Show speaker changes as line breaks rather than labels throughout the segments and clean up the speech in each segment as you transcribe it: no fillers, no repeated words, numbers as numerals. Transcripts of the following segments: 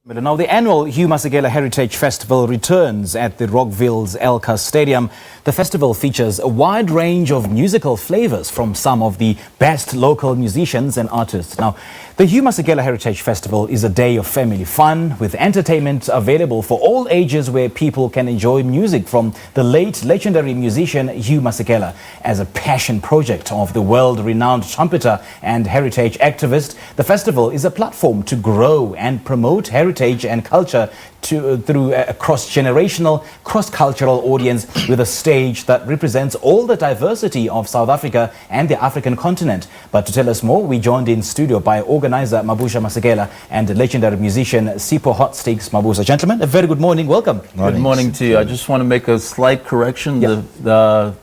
Now, the annual Hugh Masekela Heritage Festival returns at the Rockville's Elka Stadium. The festival features a wide range of musical flavors from some of the best local musicians and artists. Now, the Hugh Masekela Heritage Festival is a day of family fun with entertainment available for all ages, where people can enjoy music from the late legendary musician Hugh Masekela. As a passion project of the world-renowned trumpeter and heritage activist, the festival is a platform to grow and promote heritage and culture through a cross-generational, cross-cultural audience, with a stage that represents all the diversity of South Africa and the African continent. But to tell us more, we joined in studio by organiser Mabusha Masekela and legendary musician Sipho Hotstix Mabuse. Gentlemen, a very good morning. Welcome.
Good morning to you. I just want to make a slight correction.
Yeah.
The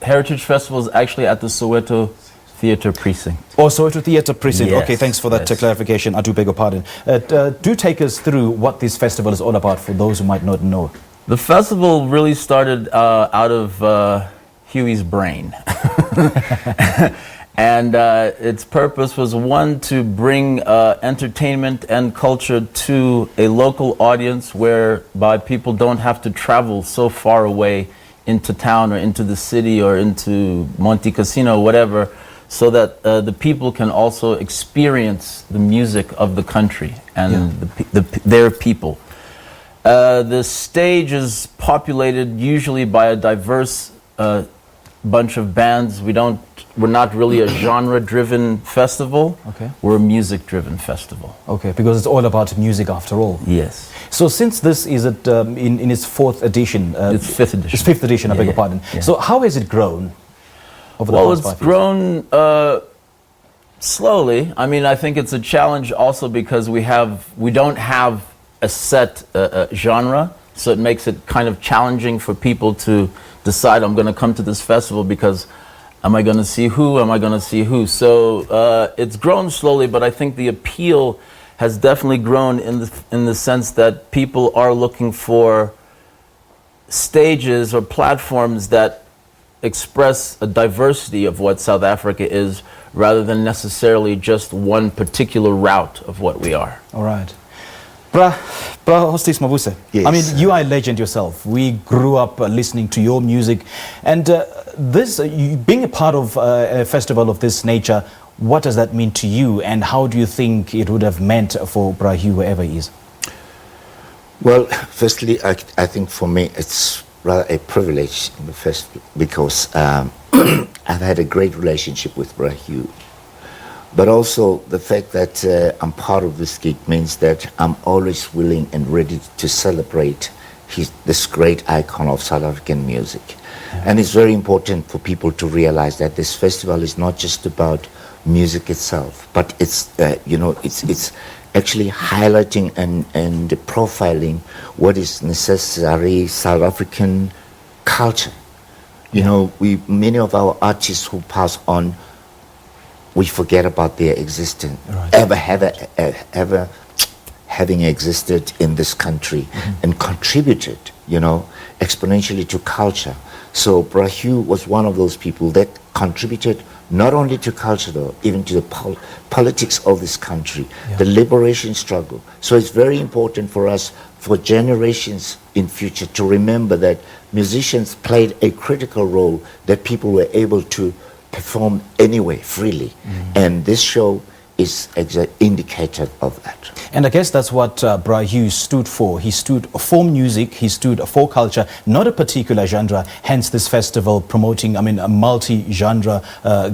Heritage Festival is actually at the Soweto Theatre precinct.
Oh, Soweto Theatre precinct.
Yes,
okay, thanks for that clarification. I do beg your pardon. Do take us through what this festival is all about for those who might not know.
The festival really started out of Huey's brain. And its purpose was, one, to bring entertainment and culture to a local audience, whereby people don't have to travel so far away into town or into the city or into Monte Casino or whatever, so that the people can also experience the music of the country and their people. The stage is populated usually by a diverse bunch of bands. We're not really a genre-driven festival.
Okay.
We're a music-driven festival.
Okay, because it's all about music after all.
Yes.
So since this is in its fourth edition...
It's fifth edition.
It's fifth edition, I beg your pardon.
Yeah.
So how has it grown over the past 5 years?
It's grown slowly. I mean, I think it's a challenge also because we don't have a set genre, so it makes it kind of challenging for people to decide, I'm going to come to this festival because am I going to see who? Am I going to see who? So it's grown slowly, but I think the appeal has definitely grown in the sense that people are looking for stages or platforms that express a diversity of what South Africa is, rather than necessarily just one particular route of what we are.
All right. Bra Hotstix Mabuse.
Yes.
I mean, you are a legend yourself. We grew up listening to your music, and you being a part of a festival of this nature, what does that mean to you, and how do you think it would have meant for Bra Hugh wherever he is?
Well, firstly, I think for me it's rather a privilege in the first, because I've had a great relationship with Bra Hugh. But also the fact that I'm part of this gig means that I'm always willing and ready to celebrate this great icon of South African music. Yeah. And it's very important for people to realize that this festival is not just about music itself, but it's it's actually highlighting and profiling what is necessary South African culture. You know, many of our artists who pass on, we forget about their existence, right, ever having existed in this country, and contributed, exponentially to culture. So Bra Hugh was one of those people that contributed not only to culture, though, even to the politics of this country, the liberation struggle. So it's very important for us, for generations in future, to remember that musicians played a critical role, that people were able to perform anyway, freely. And this show is indicative of that.
And I guess that's what Bra Hugh stood for. He stood for music, he stood for culture, not a particular genre, hence this festival promoting, a multi-genre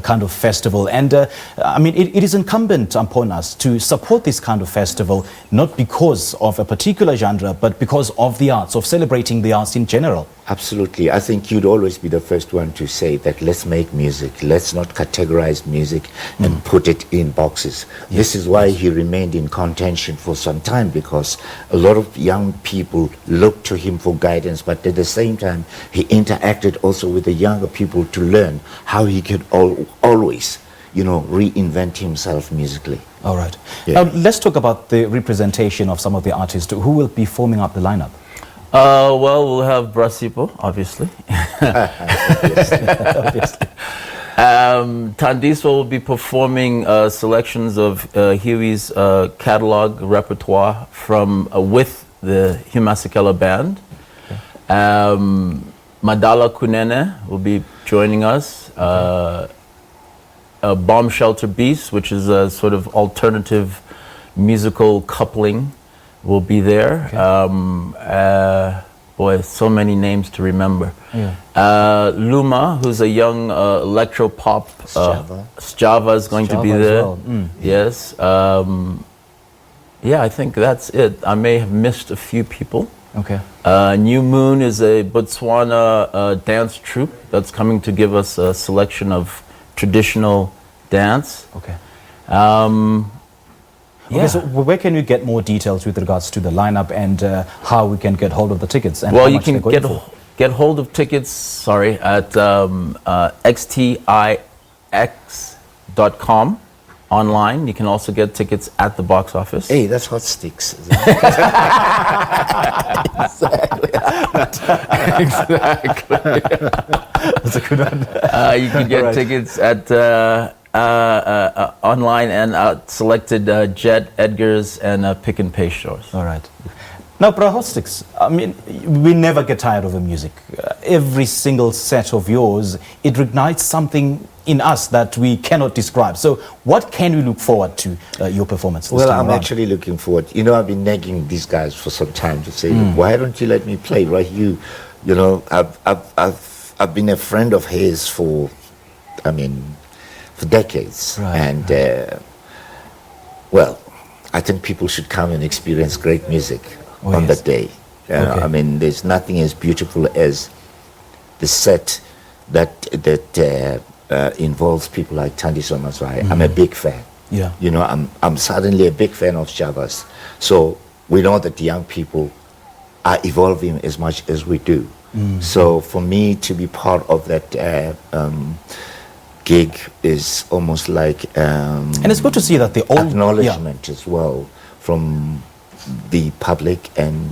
kind of festival. And it is incumbent upon us to support this kind of festival, not because of a particular genre, but because of the arts, of celebrating the arts in general.
Absolutely. I think you'd always be the first one to say that let's make music, let's not categorize music and put it in boxes. Yes. This is why he remained in contention for some time, because a lot of young people looked to him for guidance, but at the same time he interacted also with the younger people to learn how he could always reinvent himself musically.
All right.
Yeah.
Now let's talk about the representation of some of the artists who will be forming up the lineup.
Well, we'll have Bra Sipho, obviously.
Obviously.
Thandiso will be performing selections of Huey's catalog repertoire from with the Hugh Masekela band. Madala Kunene will be joining us. Bomb Shelter Beast, which is a sort of alternative musical coupling, will be there. Boy, so many names to remember. Luma, who's a young electro pop Sjava is going to be there. Well. Yes. Yeah, I think that's it. I may have missed a few people.
Okay.
New Moon is a Botswana dance troupe that's coming to give us a selection of traditional dance.
Okay. Okay, so where can we get more details with regards to the lineup and how we can get hold of the tickets? And
well, you can get hold of tickets, at xtix.com online. You can also get tickets at the box office.
Hey, that's Hotstix.
Exactly.
That's a good one.
You can get tickets at online and at selected Jet, Edgar's, and Pick and Pay stores.
All right. Now, Bra Hotstix, I mean, we never get tired of the music. Every single set of yours, it ignites something in us that we cannot describe. So what can we look forward to your performance this
Well,
time
I'm
around?
actually looking forward. You know, I've been nagging these guys for some time to say, look, why don't you let me play, right? You know, I've been a friend of his for decades.
Right,
and, well, I think people should come and experience great music on that day.
Okay.
I mean, there's nothing as beautiful as the set that involves people like Thandiso Mazwai. I'm a big fan.
Yeah.
You know, I'm suddenly a big fan of Shavas. So we know that the young people are evolving as much as we do. So for me to be part of that gig is almost like
and it's good to see that the old
acknowledgement as well from the public and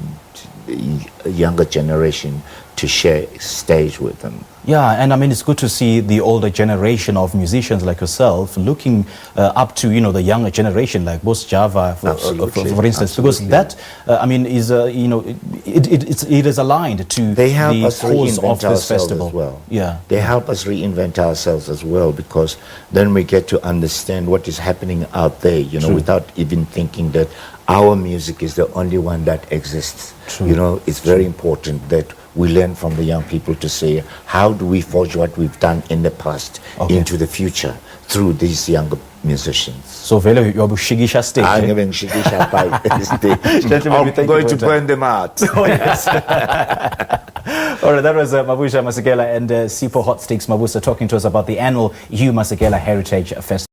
the younger generation to share stage with them.
Yeah, and I mean, it's good to see the older generation of musicians like yourself looking up to, the younger generation, like Boss Java, for instance, because that, I mean, is, it is aligned to
they help
the
us
cause
reinvent
of this festival.
as well.
Yeah.
They help us reinvent ourselves as well, because then we get to understand what is happening out there, without even thinking that our music is the only one that exists.
True.
It's very important that we learn from the young people to say, how do we forge what we've done in the past into the future through these younger musicians?
So, Velo, you're Shigisha stage.
I'm going to burn them out.
Oh, yes. All right, that was Mabusha Masekela and Sipho Hotstix Mabuse talking to us about the annual Hugh Masekela Heritage Festival.